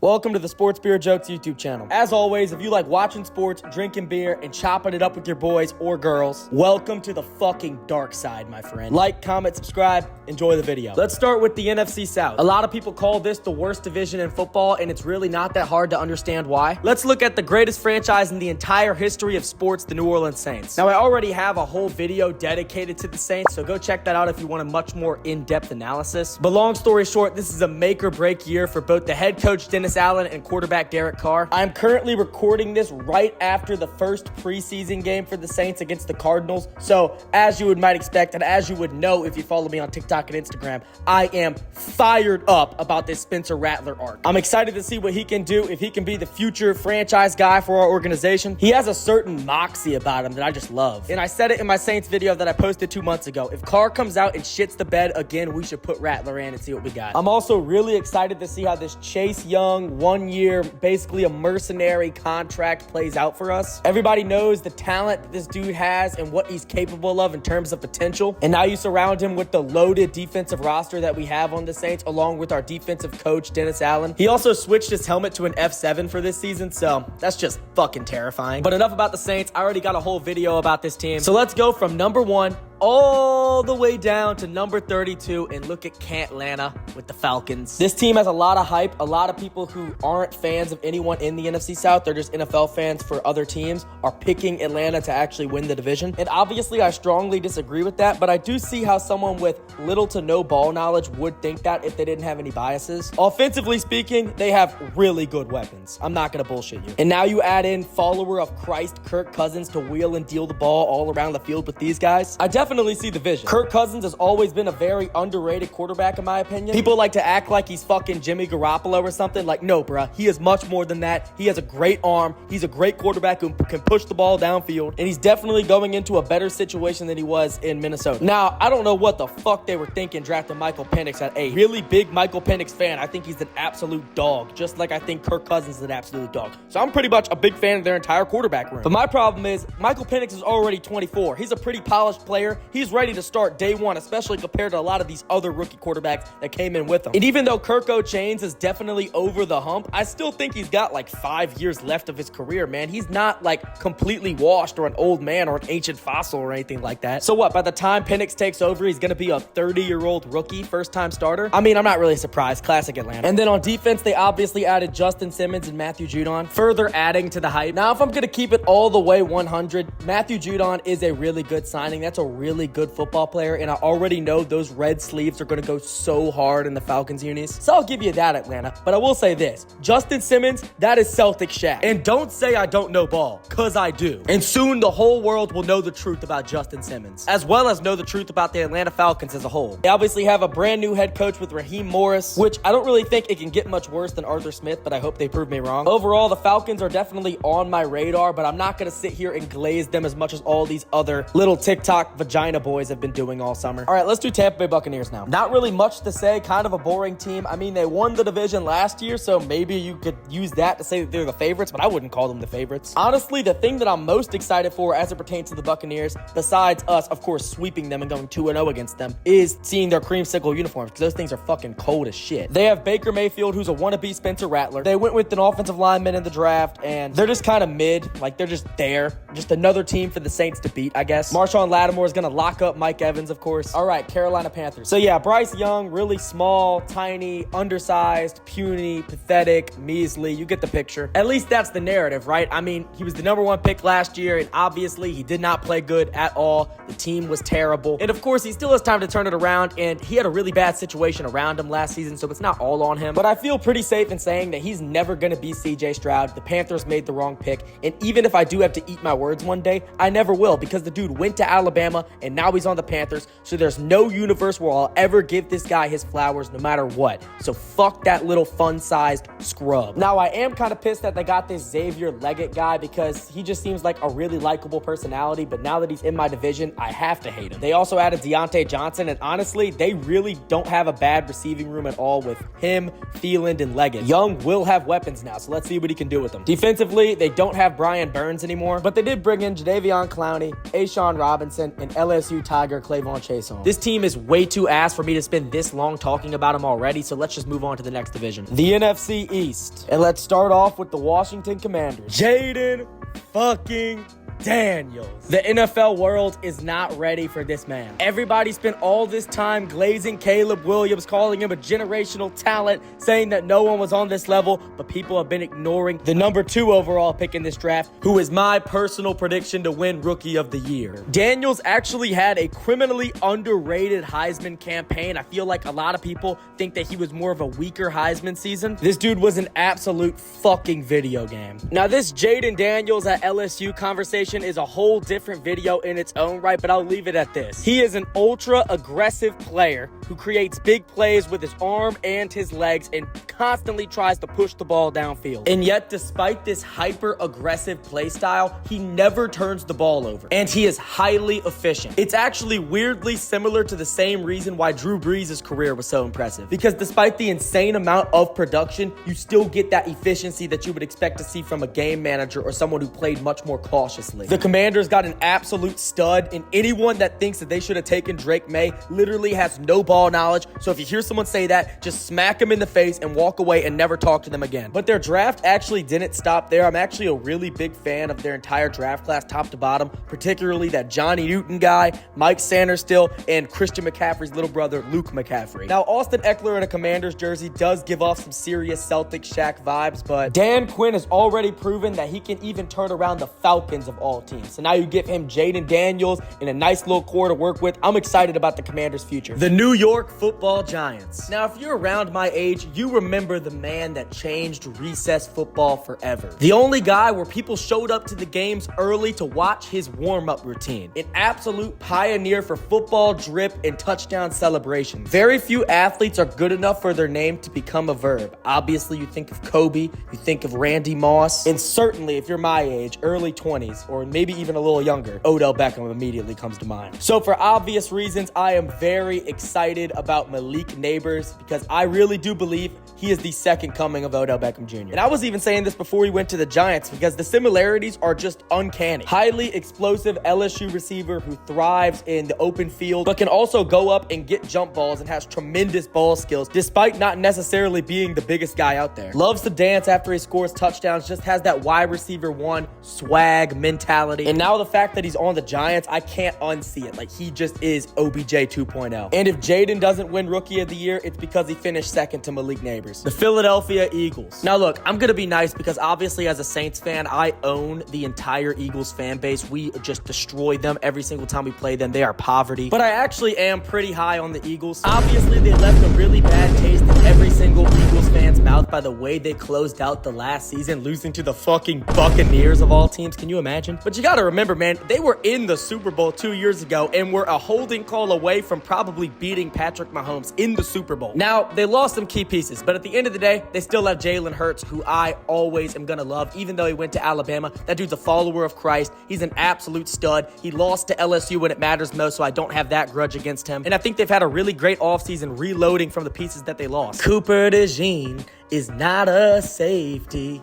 Welcome to the Sports Beer Jokes YouTube channel. As always, if you like watching sports, drinking beer, and chopping it up with your boys or girls, welcome to the fucking dark side, my friend. Like, comment, subscribe, enjoy the video. Let's start with the NFC South. A lot of people call this the worst division in football, and it's really not that hard to understand why. Let's look at the greatest franchise in the entire history of sports, the New Orleans Saints. Now, I already have a whole video dedicated to the Saints, so go check that out if you want a much more in-depth analysis. But long story short, this is a make or break year for both the head coach, Dennis Allen, and quarterback Derek Carr. I'm currently recording this right after the first preseason game for the Saints against the Cardinals. So, as you might expect, and as you would know if you follow me on TikTok and Instagram, I am fired up about this Spencer Rattler arc. I'm excited to see what he can do, if he can be the future franchise guy for our organization. He has a certain moxie about him that I just love. And I said it in my Saints video that I posted 2 months ago. If Carr comes out and shits the bed again, we should put Rattler in and see what we got. I'm also really excited to see how this Chase Young 1 year, basically a mercenary contract plays out for us. Everybody knows the talent that this dude has and what he's capable of in terms of potential. And now you surround him with the loaded defensive roster that we have on the Saints, along with our defensive coach, Dennis Allen. He also switched his helmet to an F7 for this season, so that's just fucking terrifying. But enough about the Saints. I already got a whole video about this team. So let's go from number 1 all the way down to number 32 and look at Atlanta with the Falcons. This team has a lot of hype. A lot of people who aren't fans of anyone in the NFC South, they're just NFL fans for other teams, are picking Atlanta to actually win the division. And obviously, I strongly disagree with that, but I do see how someone with little to no ball knowledge would think that if they didn't have any biases. Offensively speaking, they have really good weapons. I'm not going to bullshit you. And now you add in follower of Christ Kirk Cousins to wheel and deal the ball all around the field with these guys. I definitely see the vision. Kirk Cousins has always been a very underrated quarterback in my opinion. People like to act like he's fucking Jimmy Garoppolo or something. Like, no, bruh. He is much more than that. He has a great arm. He's a great quarterback who can push the ball downfield. And he's definitely going into a better situation than he was in Minnesota. Now, I don't know what the fuck they were thinking drafting Michael Penix at 8. Really big Michael Penix fan. I think he's an absolute dog. Just like I think Kirk Cousins is an absolute dog. So I'm pretty much a big fan of their entire quarterback room. But my problem is Michael Penix is already 24. He's a pretty polished player. He's ready to start day one, especially compared to a lot of these other rookie quarterbacks that came in with him. And even though Kirko Chains is definitely over the hump, I still think he's got like 5 years left of his career, man. He's not like completely washed or an old man or an ancient fossil or anything like that. So what, by the time Penix takes over, he's going to be a 30-year-old rookie, first-time starter? I mean, I'm not really surprised. Classic Atlanta. And then on defense, they obviously added Justin Simmons and Matthew Judon, further adding to the hype. Now, if I'm going to keep it all the way 100, Matthew Judon is a really good signing. That's a really good football player, and I already know those red sleeves are going to go so hard in the Falcons unis. So I'll give you that, Atlanta. But I will say this. Justin Simmons, that is Celtic Shaq. And don't say I don't know ball, because I do. And soon the whole world will know the truth about Justin Simmons, as well as know the truth about the Atlanta Falcons as a whole. They obviously have a brand new head coach with Raheem Morris, which I don't really think it can get much worse than Arthur Smith, but I hope they prove me wrong. Overall, the Falcons are definitely on my radar, but I'm not going to sit here and glaze them as much as all these other little TikTok vagina boys have been doing all summer. All right, let's do Tampa Bay Buccaneers now. Not really much to say, kind of a boring team. I mean, they won the division last year, so maybe you could use that to say that they're the favorites, but I wouldn't call them the favorites. Honestly, the thing that I'm most excited for as it pertains to the Buccaneers, besides us, of course, sweeping them and going 2-0 against them, is seeing their creamsicle uniforms, because those things are fucking cold as shit. They have Baker Mayfield, who's a wannabe Spencer Rattler. They went with an offensive lineman in the draft, and they're just kind of mid. Like, they're just there. Just another team for the Saints to beat, I guess. Marshawn Lattimore is going to lock up Mike Evans, of course. All right, Carolina Panthers. So yeah, Bryce Young, really small, tiny, undersized, puny, pathetic, measly. You get the picture. At least that's the narrative, right? I mean, he was the number 1 pick last year, and obviously he did not play good at all. The team was terrible. And of course, he still has time to turn it around, and he had a really bad situation around him last season, so it's not all on him. But I feel pretty safe in saying that he's never going to be CJ Stroud. The Panthers made the wrong pick, and even if I do have to eat my words one day, I never will, because the dude went to Alabama, and now he's on the Panthers, so there's no universe where I'll ever give this guy his flowers no matter what. So fuck that little fun-sized scrub. Now, I am kind of pissed that they got this Xavier Leggett guy, because he just seems like a really likable personality, but now that he's in my division, I have to hate him. They also added Deontay Johnson, and honestly, they really don't have a bad receiving room at all with him, Thielen, and Leggett. Young will have weapons now, so let's see what he can do with them. Defensively, they don't have Brian Burns anymore, but they did bring in Jadeveon Clowney, A'Shawn Robinson, and LSU Tiger Clavon Chason. This team is way too ass for me to spend this long talking about them already, so let's just move on to the next division. The NFC East. And let's start off with the Washington Commanders. Jaden fucking Daniels. The NFL world is not ready for this man. Everybody spent all this time glazing Caleb Williams, calling him a generational talent, saying that no one was on this level, but people have been ignoring the number 2 overall pick in this draft, who is my personal prediction to win Rookie of the Year. Daniels actually had a criminally underrated Heisman campaign. I feel like a lot of people think that he was more of a weaker Heisman season. This dude was an absolute fucking video game. Now, this Jaden Daniels at LSU conversation is a whole different video in its own right, but I'll leave it at this. He is an ultra aggressive player who creates big plays with his arm and his legs and constantly tries to push the ball downfield. And yet, despite this hyper aggressive play style, he never turns the ball over, and he is highly efficient. It's actually weirdly similar to the same reason why Drew Brees' career was so impressive, because despite the insane amount of production, you still get that efficiency that you would expect to see from a game manager or someone who played much more cautiously. The Commanders got an absolute stud, and anyone that thinks that they should have taken Drake May literally has no ball knowledge. So if you hear someone say that, just smack them in the face and walk away and never talk to them again. But their draft actually didn't stop there. I'm actually a really big fan of their entire draft class, top to bottom, particularly that Johnny Newton guy, Mike Sanders still, and Christian McCaffrey's little brother, Luke McCaffrey. Now, Austin Eckler in a Commanders jersey does give off some serious Celtics Shaq vibes, but Dan Quinn has already proven that he can even turn around the Falcons of all teams. So now you give him Jaden Daniels and a nice little core to work with. I'm excited about the Commanders' future. The New York Football Giants. Now, if you're around my age, you remember the man that changed recess football forever. The only guy where people showed up to the games early to watch his warm-up routine. An absolute pioneer for football drip and touchdown celebration. Very few athletes are good enough for their name to become a verb. Obviously, you think of Kobe, you think of Randy Moss, and certainly if you're my age, early 20s, or maybe even a little younger, Odell Beckham immediately comes to mind. So for obvious reasons, I am very excited about Malik Neighbors because I really do believe he is the second coming of Odell Beckham Jr. And I was even saying this before he went to the Giants because the similarities are just uncanny. Highly explosive LSU receiver who thrives in the open field, but can also go up and get jump balls and has tremendous ball skills despite not necessarily being the biggest guy out there. Loves to dance after he scores touchdowns, just has that wide receiver one swag mentality. And now the fact that he's on the Giants, I can't unsee it. Like, he just is OBJ 2.0. And if Jaden doesn't win Rookie of the Year, it's because he finished second to Malik Neighbors. The Philadelphia Eagles. Now look, I'm going to be nice because obviously as a Saints fan, I own the entire Eagles fan base. We just destroy them every single time we play them. They are poverty. But I actually am pretty high on the Eagles. Obviously, they left a really bad taste in every single Eagles fan's mouth by the way they closed out the last season, losing to the fucking Buccaneers of all teams. Can you imagine? But you got to remember, man, they were in the Super Bowl 2 years ago and were a holding call away from probably beating Patrick Mahomes in the Super Bowl. Now, they lost some key pieces, but at the end of the day, they still have Jalen Hurts, who I always am going to love, even though he went to Alabama. That dude's a follower of Christ. He's an absolute stud. He lost to LSU when it matters most, so I don't have that grudge against him. And I think they've had a really great offseason reloading from the pieces that they lost. Cooper DeJean is not a safety.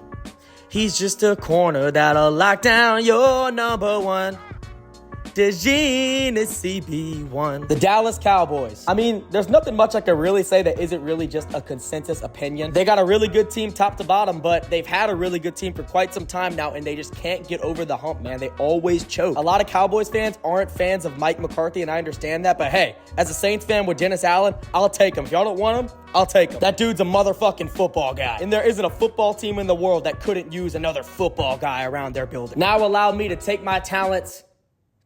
He's just a corner that'll lock down your number one. DeJean is CB1. The Dallas Cowboys. I mean, there's nothing much I can really say that isn't really just a consensus opinion. They got a really good team top to bottom, but they've had a really good team for quite some time now, and they just can't get over the hump, man. They always choke. A lot of Cowboys fans aren't fans of Mike McCarthy, and I understand that, but hey, as a Saints fan with Dennis Allen, I'll take him. If y'all don't want him, I'll take him. That dude's a motherfucking football guy. And there isn't a football team in the world that couldn't use another football guy around their building. Now allow me to take my talents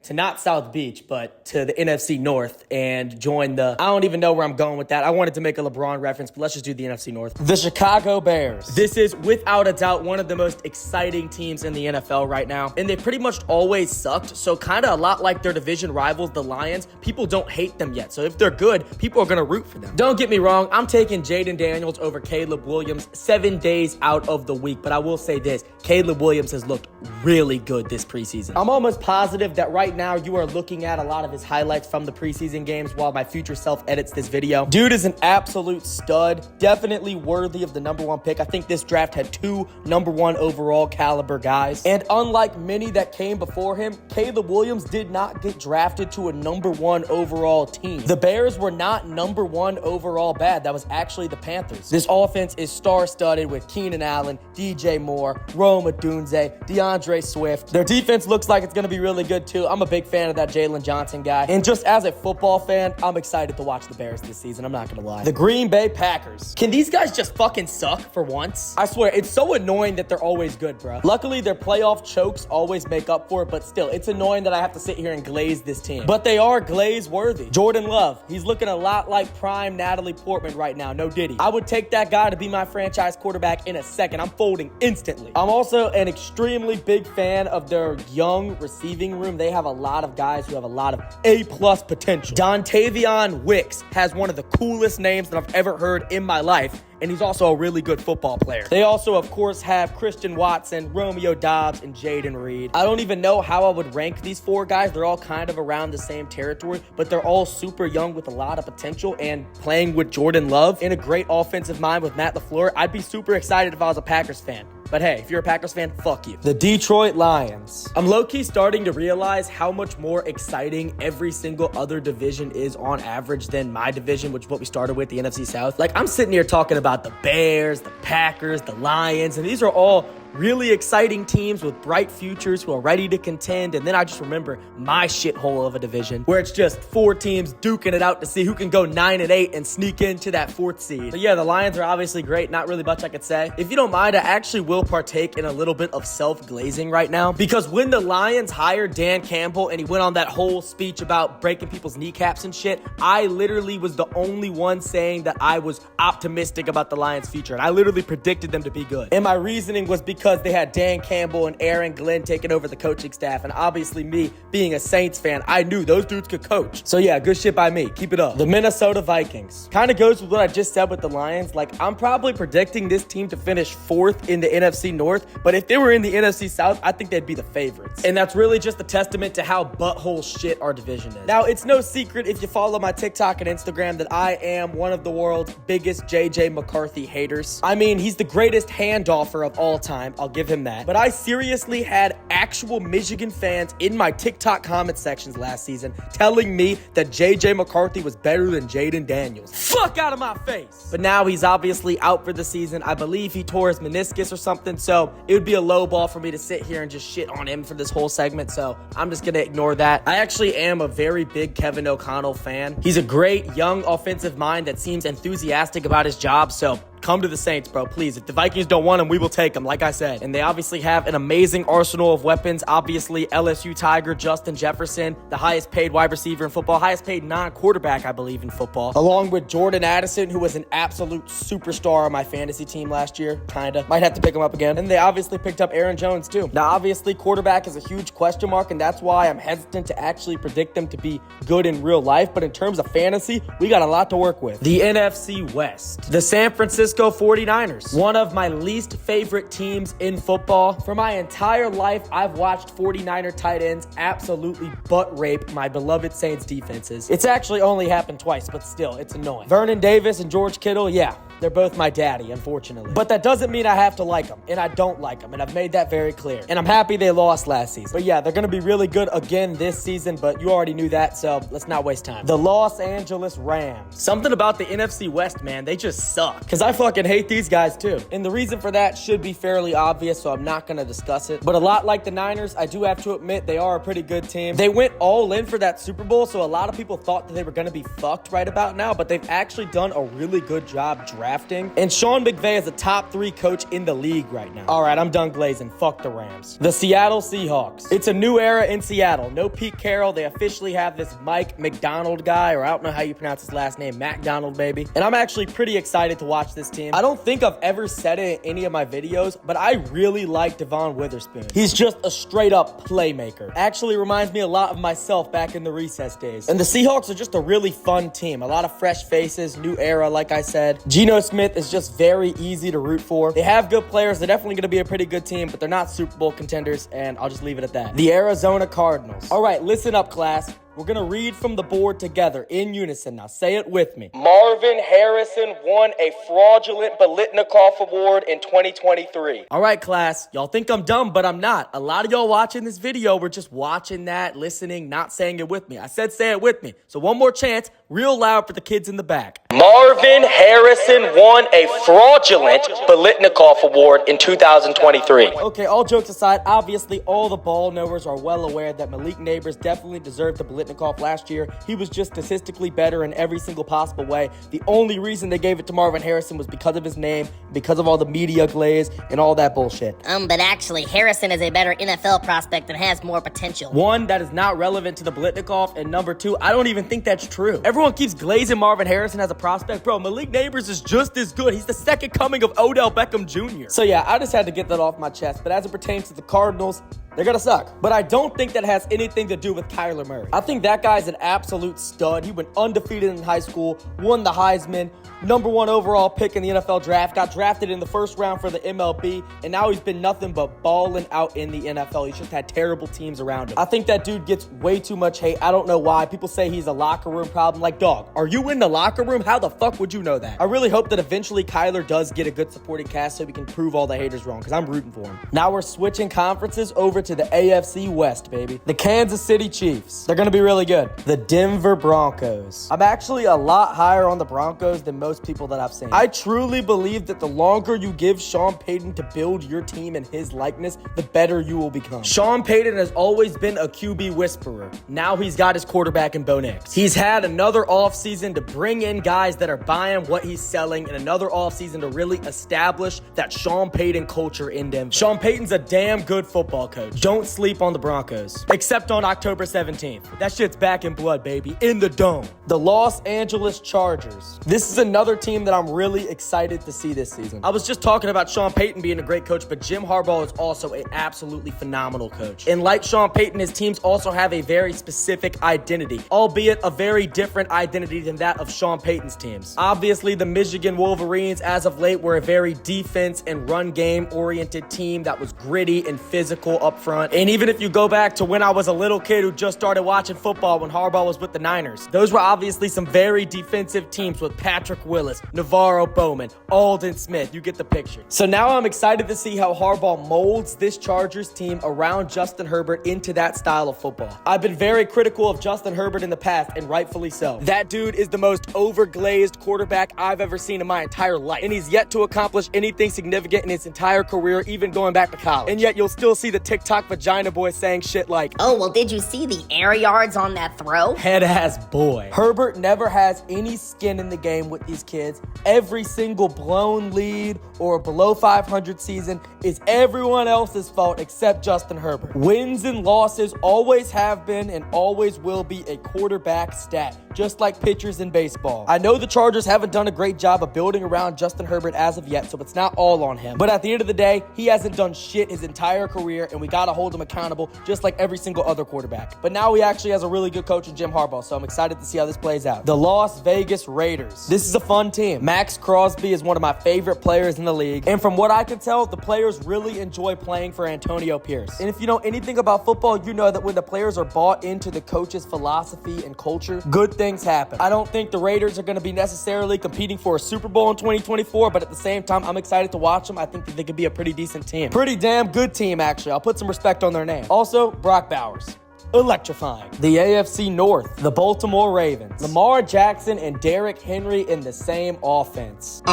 to not South Beach, but to the NFC North and join the... I don't even know where I'm going with that. I wanted to make a LeBron reference, but let's just do the NFC North. The Chicago Bears. This is, without a doubt, one of the most exciting teams in the NFL right now. And they pretty much always sucked, so kind of a lot like their division rivals, the Lions. People don't hate them yet, so if they're good, people are going to root for them. Don't get me wrong, I'm taking Jaden Daniels over Caleb Williams 7 days out of the week, but I will say this, Caleb Williams has looked really good this preseason. I'm almost positive that right right now, you are looking at a lot of his highlights from the preseason games while my future self edits this video. Dude is an absolute stud, definitely worthy of the #1 pick. I think this draft had 2 #1 overall caliber guys. And unlike many that came before him, Caleb Williams did not get drafted to a #1 overall team. The Bears were not #1 overall bad. That was actually the Panthers. This offense is star-studded with Keenan Allen, DJ Moore, Rome Odunze, DeAndre Swift. Their defense looks like it's going to be really good too. I'm a big fan of that Jalen Johnson guy. And just as a football fan, I'm excited to watch the Bears this season. I'm not going to lie. The Green Bay Packers. Can these guys just fucking suck for once? I swear, it's so annoying that they're always good, bro. Luckily, their playoff chokes always make up for it, but still, it's annoying that I have to sit here and glaze this team. But they are glaze worthy. Jordan Love, he's looking a lot like prime Natalie Portman right now, no diddy. I would take that guy to be my franchise quarterback in a second. I'm folding instantly. I'm also an extremely big fan of their young receiving room. They have a lot of guys who have a lot of A+ potential. Dontavion Wicks has one of the coolest names that I've ever heard in my life, and he's also a really good football player. They also, of course, have Christian Watson, Romeo Doubs, and Jaden Reed. I don't even know how I would rank these 4 guys. They're all kind of around the same territory, but they're all super young with a lot of potential, and playing with Jordan Love in a great offensive mind with Matt LaFleur, I'd be super excited if I was a Packers fan. But hey, if you're a Packers fan, fuck you. The Detroit Lions. I'm low-key starting to realize how much more exciting every single other division is on average than my division, which is what we started with, the NFC South. Like, I'm sitting here talking about the Bears, the Packers, the Lions, and these are all really exciting teams with bright futures who are ready to contend. And then I just remember my shithole of a division where it's just 4 teams duking it out to see who can go 9-8 and sneak into that 4th seed. But yeah, the Lions are obviously great. Not really much I could say. If you don't mind, I actually will partake in a little bit of self-glazing right now, because when the Lions hired Dan Campbell and he went on that whole speech about breaking people's kneecaps and shit, I literally was the only one saying that I was optimistic about the Lions' future. And I literally predicted them to be good. And my reasoning was because they had Dan Campbell and Aaron Glenn taking over the coaching staff. And obviously me being a Saints fan, I knew those dudes could coach. So yeah, good shit by me. Keep it up. The Minnesota Vikings. Kind of goes with what I just said with the Lions. Like, I'm probably predicting this team to finish 4th in the NFC North. But if they were in the NFC South, I think they'd be the favorites. And that's really just a testament to how butthole shit our division is. Now, it's no secret if you follow my TikTok and Instagram that I am one of the world's biggest JJ McCarthy haters. I mean, he's the greatest handoffer of all time. I'll give him that. But I seriously had actual Michigan fans in my TikTok comment sections last season telling me that JJ McCarthy was better than Jaden Daniels. Fuck out of my face. But now he's obviously out for the season. I believe he tore his meniscus or something, so it would be a low ball for me to sit here and just shit on him for this whole segment, so I'm just gonna ignore that. I actually am a very big Kevin O'Connell fan. He's a great young offensive mind that seems enthusiastic about his job, so come to the Saints, bro, please. If the Vikings don't want him, we will take him, like I said. And they obviously have an amazing arsenal of weapons. Obviously, LSU Tiger, Justin Jefferson, the highest paid wide receiver in football, highest paid non-quarterback, I believe, in football. Along with Jordan Addison, who was an absolute superstar on my fantasy team last year, kinda. Might have to pick him up again. And they obviously picked up Aaron Jones, too. Now, obviously, quarterback is a huge question mark, and that's why I'm hesitant to actually predict them to be good in real life. But in terms of fantasy, we got a lot to work with. The NFC West. The San Francisco 49ers, one of my least favorite teams in football. For my entire life, I've watched 49er tight ends absolutely butt rape my beloved Saints defenses. It's actually only happened twice, but still, it's annoying. Vernon Davis and George Kittle, yeah, they're both my daddy, unfortunately. But that doesn't mean I have to like them, and I don't like them, and I've made that very clear. And I'm happy they lost last season. But yeah, they're going to be really good again this season, but you already knew that, so let's not waste time. The Los Angeles Rams. Something about the NFC West, man, they just suck. Because I fucking hate these guys too. And the reason for that should be fairly obvious, so I'm not going to discuss it. But a lot like the Niners, I do have to admit they are a pretty good team. They went all in for that Super Bowl, so a lot of people thought that they were going to be fucked right about now, but they've actually done a really good job drafting. And Sean McVay is a top 3 coach in the league right now. All right, I'm done glazing. Fuck the Rams. The Seattle Seahawks. It's a new era in Seattle. No Pete Carroll. They officially have this Mike McDonald guy, or I don't know how you pronounce his last name, McDonald, baby. And I'm actually pretty excited to watch this team. I don't think I've ever said it in any of my videos, but I really like Devon Witherspoon. He's just a straight up playmaker. Actually reminds me a lot of myself back in the recess days. And the Seahawks are just a really fun team. A lot of fresh faces, new era, like I said. Geno Geno Smith is just very easy to root for. They have good players. They're definitely going to be a pretty good team, but they're not Super Bowl contenders, and I'll just leave it at that. The Arizona Cardinals. All right, listen up, class. We're going to read from the board together in unison. Now, say it with me. Marvin Harrison won a fraudulent Biletnikoff Award in 2023. All right, class. Y'all think I'm dumb, but I'm not. A lot of y'all watching this video were just watching that, listening, not saying it with me. I said say it with me. So one more chance, real loud for the kids in the back. Marvin Harrison won a fraudulent Biletnikoff Award in 2023. Okay, all jokes aside, obviously all the ball knowers are well aware that Malik Neighbors definitely deserved the Biletnikoff last year. He was just statistically better in every single possible way. The only reason they gave it to Marvin Harrison was because of his name, because of all the media glaze and all that bullshit. But actually, Harrison is a better NFL prospect and has more potential. One, that is not relevant to the Biletnikoff, and number two, I don't even think that's true. Everyone keeps glazing Marvin Harrison as a prospect. Bro, Malik Neighbors is just as good. He's the second coming of Odell Beckham Jr. So yeah, I just had to get that off my chest. But as it pertains to the Cardinals, they're going to suck. But I don't think that has anything to do with Kyler Murray. I think that guy's an absolute stud. He went undefeated in high school, won the Heisman, #1 overall pick in the NFL draft, got drafted in the first round for the MLB, and now he's been nothing but balling out in the NFL. He's just had terrible teams around him. I think that dude gets way too much hate. I don't know why. People say he's a locker room problem. Like, dog, are you in the locker room? How the fuck would you know that? I really hope that eventually Kyler does get a good supporting cast so we can prove all the haters wrong, because I'm rooting for him. Now we're switching conferences over to the AFC West, baby. The Kansas City Chiefs. They're going to be really good. The Denver Broncos. I'm actually a lot higher on the Broncos than most people that I've seen. I truly believe that the longer you give Sean Payton to build your team in his likeness, the better you will become. Sean Payton has always been a QB whisperer. Now he's got his quarterback in Bo Nix. He's had another offseason to bring in guys that are buying what he's selling, and another offseason to really establish that Sean Payton culture in Denver. Sean Payton's a damn good football coach. Don't sleep on the Broncos. Except on October 17th. That shit's back in blood, baby. In the dome. The Los Angeles Chargers. This is another team that I'm really excited to see this season. I was just talking about Sean Payton being a great coach, but Jim Harbaugh is also an absolutely phenomenal coach. And like Sean Payton, his teams also have a very specific identity, albeit a very different identity than that of Sean Payton's teams. Obviously, the Michigan Wolverines, as of late, were a very defense and run game oriented team that was gritty and physical up front. And even if you go back to when I was a little kid who just started watching football when Harbaugh was with the Niners, those were obviously some very defensive teams with Patrick Willis, Navarro Bowman, Aldon Smith. You get the picture. So now I'm excited to see how Harbaugh molds this Chargers team around Justin Herbert into that style of football. I've been very critical of Justin Herbert in the past, and rightfully so. That dude is the most overglazed quarterback I've ever seen in my entire life, and he's yet to accomplish anything significant in his entire career, even going back to college. And yet you'll still see the TikTok vagina boy saying shit like, "Oh, well, did you see the air yards on that throw?" Head ass boy. Herbert never has any skin in the game with these kids. Every single blown lead or below 500 season is everyone else's fault except Justin Herbert. Wins and losses always have been and always will be a quarterback stat, just like pitchers in baseball. I know the Chargers haven't done a great job of building around Justin Herbert as of yet, so it's not all on him. But at the end of the day, he hasn't done shit his entire career, and we gotta hold him accountable just like every single other quarterback. But now he actually has a really good coach in Jim Harbaugh, so I'm excited to see how this plays out. The Las Vegas Raiders. This is a fun team. Max Crosby is one of my favorite players in the league, and from what I can tell, the players really enjoy playing for Antonio Pierce. And if you know anything about football, you know that when the players are bought into the coach's philosophy and culture, good things happen. I don't think the Raiders are going to be necessarily competing for a Super Bowl in 2024, but at the same time, I'm excited to watch them. I think that they could be a pretty decent team. Pretty damn good team, actually. I'll put some respect on their name. Also, Brock Bowers. Electrifying. The AFC North, the Baltimore Ravens. Lamar Jackson and Derrick Henry in the same offense.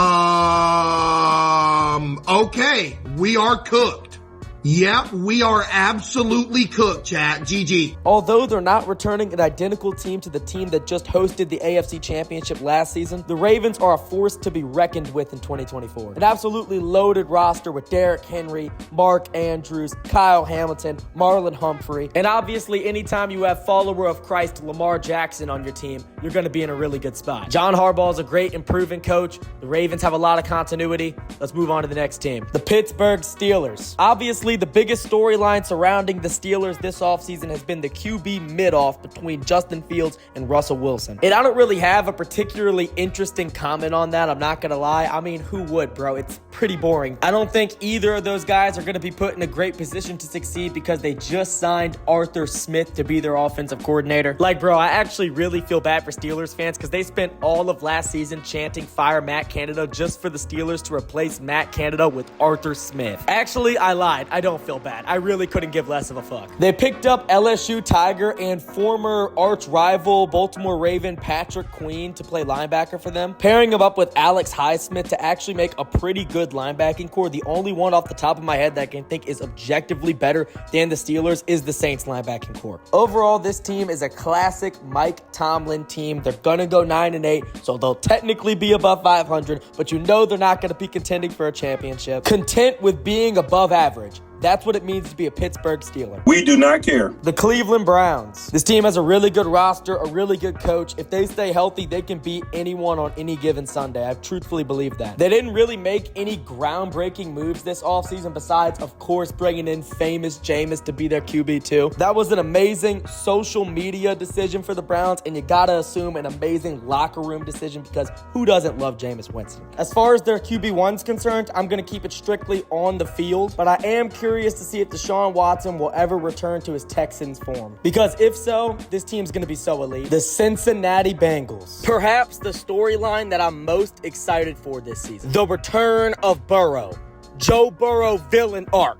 Okay, we are cooked. Yep, we are absolutely cooked, chat. GG. Although they're not returning an identical team to the team that just hosted the AFC Championship last season, the Ravens are a force to be reckoned with in 2024. An absolutely loaded roster with Derrick Henry, Mark Andrews, Kyle Hamilton, Marlon Humphrey, and obviously anytime you have follower of Christ Lamar Jackson on your team, you're going to be in a really good spot. John Harbaugh is a great and proven coach. The Ravens have a lot of continuity. Let's move on to the next team. The Pittsburgh Steelers. Obviously, Clearly, the biggest storyline surrounding the Steelers this offseason has been the QB mid-off between Justin Fields and Russell Wilson. And I don't really have a particularly interesting comment on that, I'm not gonna lie. I mean, who would, bro? It's pretty boring. I don't think either of those guys are gonna be put in a great position to succeed because they just signed Arthur Smith to be their offensive coordinator. Like, bro, I actually really feel bad for Steelers fans because they spent all of last season chanting fire Matt Canada just for the Steelers to replace Matt Canada with Arthur Smith. Actually, I lied. I don't feel bad. I really couldn't give less of a fuck. They picked up LSU Tiger and former arch rival Baltimore Raven Patrick Queen to play linebacker for them, pairing him up with Alex Highsmith to actually make a pretty good linebacking core. The only one off the top of my head that I can think is objectively better than the Steelers is the Saints linebacking core. Overall, this team is a classic Mike Tomlin team. They're gonna go 9-8, so they'll technically be above 500, but you know they're not gonna be contending for a championship. Content with being above average. That's what it means to be a Pittsburgh Steeler. We do not care. The Cleveland Browns. This team has a really good roster, a really good coach. If they stay healthy, they can beat anyone on any given Sunday. I truthfully believe that. They didn't really make any groundbreaking moves this offseason besides, of course, bringing in famous Jameis to be their QB2. That was an amazing social media decision for the Browns, and you gotta assume an amazing locker room decision because who doesn't love Jameis Winston? As far as their QB1's concerned, I'm gonna keep it strictly on the field, but I am curious to see if Deshaun Watson will ever return to his Texans form. Because if so, this team's going to be so elite. The Cincinnati Bengals. Perhaps the storyline that I'm most excited for this season. The return of Burrow. Joe Burrow villain arc.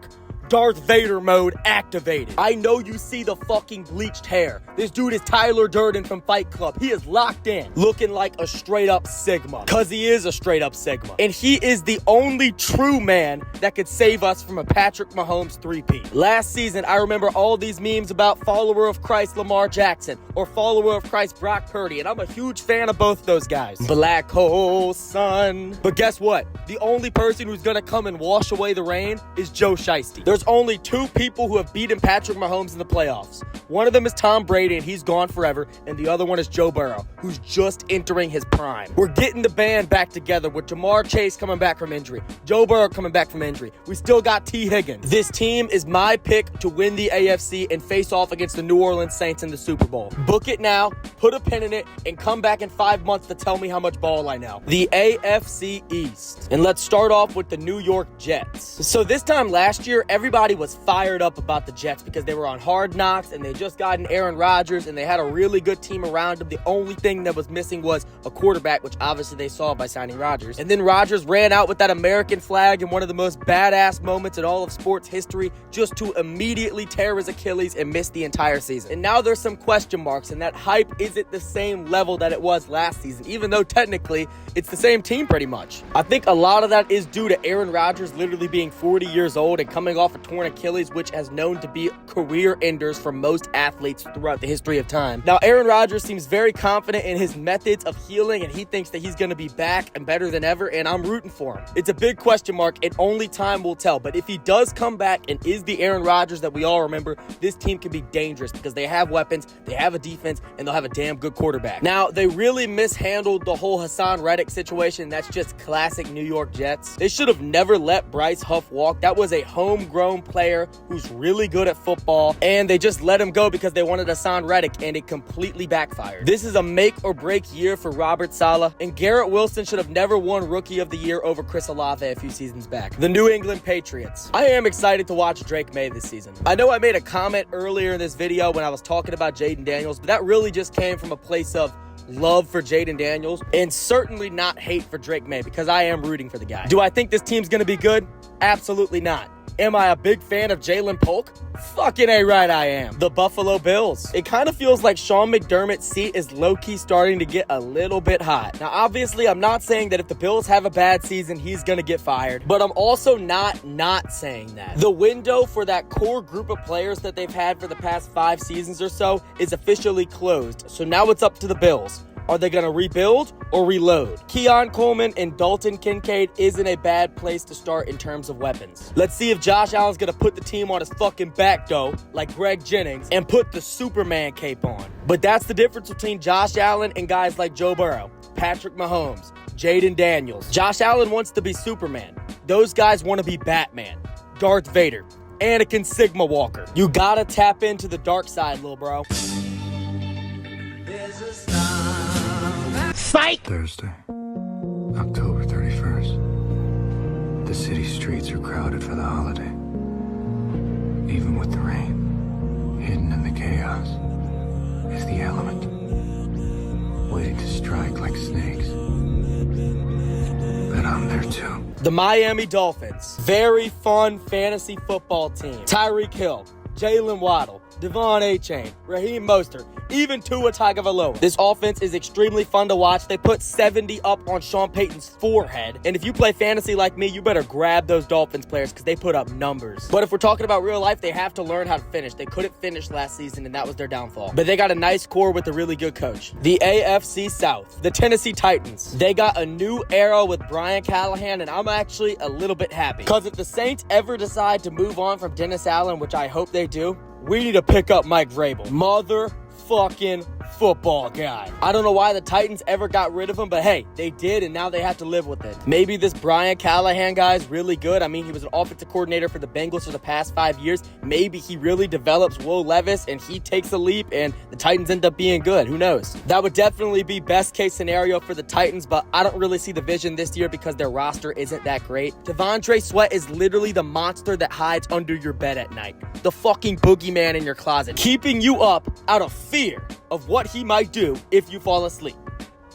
Darth Vader mode activated. I know you see the fucking bleached hair. This dude is Tyler Durden from Fight Club. He is locked in, looking like a straight up Sigma. Cause he is a straight up Sigma. And he is the only true man that could save us from a Patrick Mahomes 3-peat. Last season, I remember all these memes about follower of Christ Lamar Jackson or follower of Christ Brock Purdy. And I'm a huge fan of both those guys. Black hole son. But guess what? The only person who's gonna come and wash away the rain is Joe Shiesty. There's only two people who have beaten Patrick Mahomes in the playoffs. One of them is Tom Brady, and he's gone forever, and the other one is Joe Burrow, who's just entering his prime. We're getting the band back together with Jamar Chase coming back from injury, Joe Burrow coming back from injury. We still got T. Higgins. This team is my pick to win the AFC and face off against the New Orleans Saints in the Super Bowl. Book it now, put a pin in it, and come back in 5 months to tell me how much ball I know. The AFC East. And let's start off with the New York Jets. So this time last year, everybody was fired up about the Jets because they were on Hard Knocks and they just gotten Aaron Rodgers and they had a really good team around them. The only thing that was missing was a quarterback, which obviously they saw by signing Rodgers. And then Rodgers ran out with that American flag in one of the most badass moments in all of sports history just to immediately tear his Achilles and miss the entire season. And now there's some question marks and that hype isn't the same level that it was last season, even though technically it's the same team pretty much. I think a lot of that is due to Aaron Rodgers literally being 40 years old and coming off a torn Achilles, which has known to be career enders for most athletes throughout the history of time. Now, Aaron Rodgers seems very confident in his methods of healing, and he thinks that he's going to be back and better than ever, and I'm rooting for him. It's a big question mark, and only time will tell, but if he does come back and is the Aaron Rodgers that we all remember, this team can be dangerous because they have weapons, they have a defense, and they'll have a damn good quarterback. Now, they really mishandled the whole Hassan Reddick situation. That's just classic New York Jets. They should have never let Bryce Huff walk. That was a homegrown player who's really good at football, and they just let him go because they wanted Hassan Reddick, and it completely backfired. This is a make or break year for Robert Saleh, and Garrett Wilson should have never won Rookie of the Year over Chris Olave a few seasons back. The New England Patriots. I am excited to watch Drake May this season. I know I made a comment earlier in this video when I was talking about Jaden Daniels, but that really just came from a place of love for Jaden Daniels and certainly not hate for Drake May because I am rooting for the guy. Do I think this team's going to be good? Absolutely not. Am I a big fan of Jalen Polk? Fucking A right I am. The Buffalo Bills. It kind of feels like Sean McDermott's seat is low-key starting to get a little bit hot. Now, obviously, I'm not saying that if the Bills have a bad season, he's gonna get fired. But I'm also not saying that. The window for that core group of players that they've had for the past 5 seasons or so is officially closed. So now it's up to the Bills. Are they going to rebuild or reload? Keon Coleman and Dalton Kincaid isn't a bad place to start in terms of weapons. Let's see if Josh Allen's going to put the team on his fucking back, though, like Greg Jennings, and put the Superman cape on. But that's the difference between Josh Allen and guys like Joe Burrow, Patrick Mahomes, Jaden Daniels. Josh Allen wants to be Superman. Those guys want to be Batman, Darth Vader, Anakin Sigma Walker. You gotta tap into the dark side, little bro. Psych! Thursday, October 31st. The city streets are crowded for the holiday. Even with the rain, hidden in the chaos is the element, waiting to strike like snakes. But I'm there too. The Miami Dolphins. Very fun fantasy football team. Tyreek Hill, Jalen Waddle, Devon Achane, Raheem Mostert, even Tua Tagovailoa. This offense is extremely fun to watch. They put 70 up on Sean Payton's forehead. And if you play fantasy like me, you better grab those Dolphins players because they put up numbers. But if we're talking about real life, they have to learn how to finish. They couldn't finish last season, and that was their downfall. But they got a nice core with a really good coach. The AFC South. The Tennessee Titans. They got a new era with Brian Callahan, and I'm actually a little bit happy. Because if the Saints ever decide to move on from Dennis Allen, which I hope they do, we need to pick up Mike Vrabel. Motherfucking football guy. I don't know why the Titans ever got rid of him, but hey, they did, and now they have to live with it. Maybe this Brian Callahan guy is really good. I mean, he was an offensive coordinator for the Bengals for the past 5 years. Maybe he really develops Will Levis, and he takes a leap, and the Titans end up being good. Who knows? That would definitely be best case scenario for the Titans, but I don't really see the vision this year because their roster isn't that great. Devondre Sweat is literally the monster that hides under your bed at night. The fucking boogeyman in your closet, keeping you up out of fear of what he might do if you fall asleep.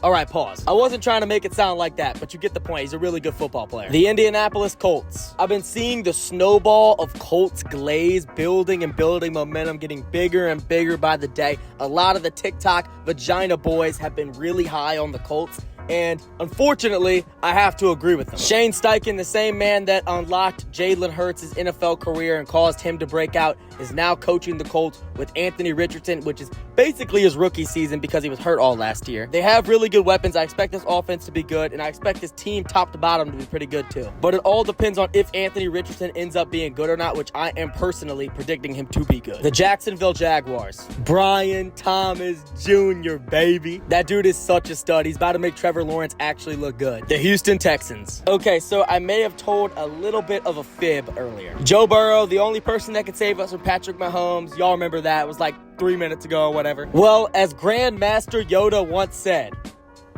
All right, pause. I wasn't trying to make it sound like that, but you get the point. He's a really good football player. The Indianapolis Colts. I've been seeing the snowball of Colts glaze building and building momentum, getting bigger and bigger by the day. A lot of the TikTok vagina boys have been really high on the Colts. And unfortunately, I have to agree with them. Shane Steichen, the same man that unlocked Jalen Hurts' NFL career and caused him to break out, is now coaching the Colts with Anthony Richardson, which is basically his rookie season because he was hurt all last year. They have really good weapons. I expect this offense to be good, and I expect this team top to bottom to be pretty good too. But it all depends on if Anthony Richardson ends up being good or not, which I am personally predicting him to be good. The Jacksonville Jaguars. Brian Thomas Jr., baby. That dude is such a stud. He's about to make Trevor Lawrence actually look good. The Houston Texans. Okay, so I may have told a little bit of a fib earlier. Joe Burrow, the only person that could save us from Patrick Mahomes. Y'all remember that. It was like 3 minutes ago or whatever. Well, as Grandmaster Yoda once said,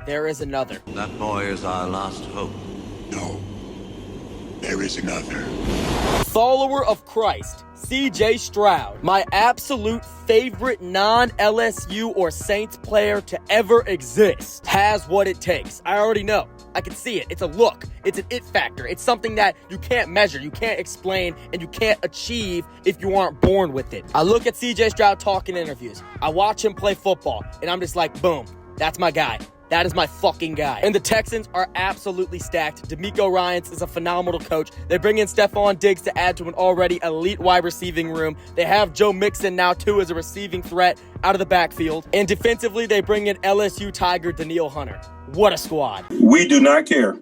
there is another. That boy is our last hope. No, there is another. Follower of Christ, C.J. Stroud, my absolute favorite non-LSU or Saints player to ever exist, has what it takes. I already know. I can see it. It's a look. It's an it factor. It's something that you can't measure, you can't explain, and you can't achieve if you aren't born with it. I look at C.J. Stroud talk in interviews. I watch him play football, and I'm just like, boom, that's my guy. That is my fucking guy. And the Texans are absolutely stacked. DeMeco Ryans is a phenomenal coach. They bring in Stephon Diggs to add to an already elite wide receiving room. They have Joe Mixon now, too, as a receiving threat out of the backfield. And defensively, they bring in LSU Tiger Danielle Hunter. What a squad. We do not care.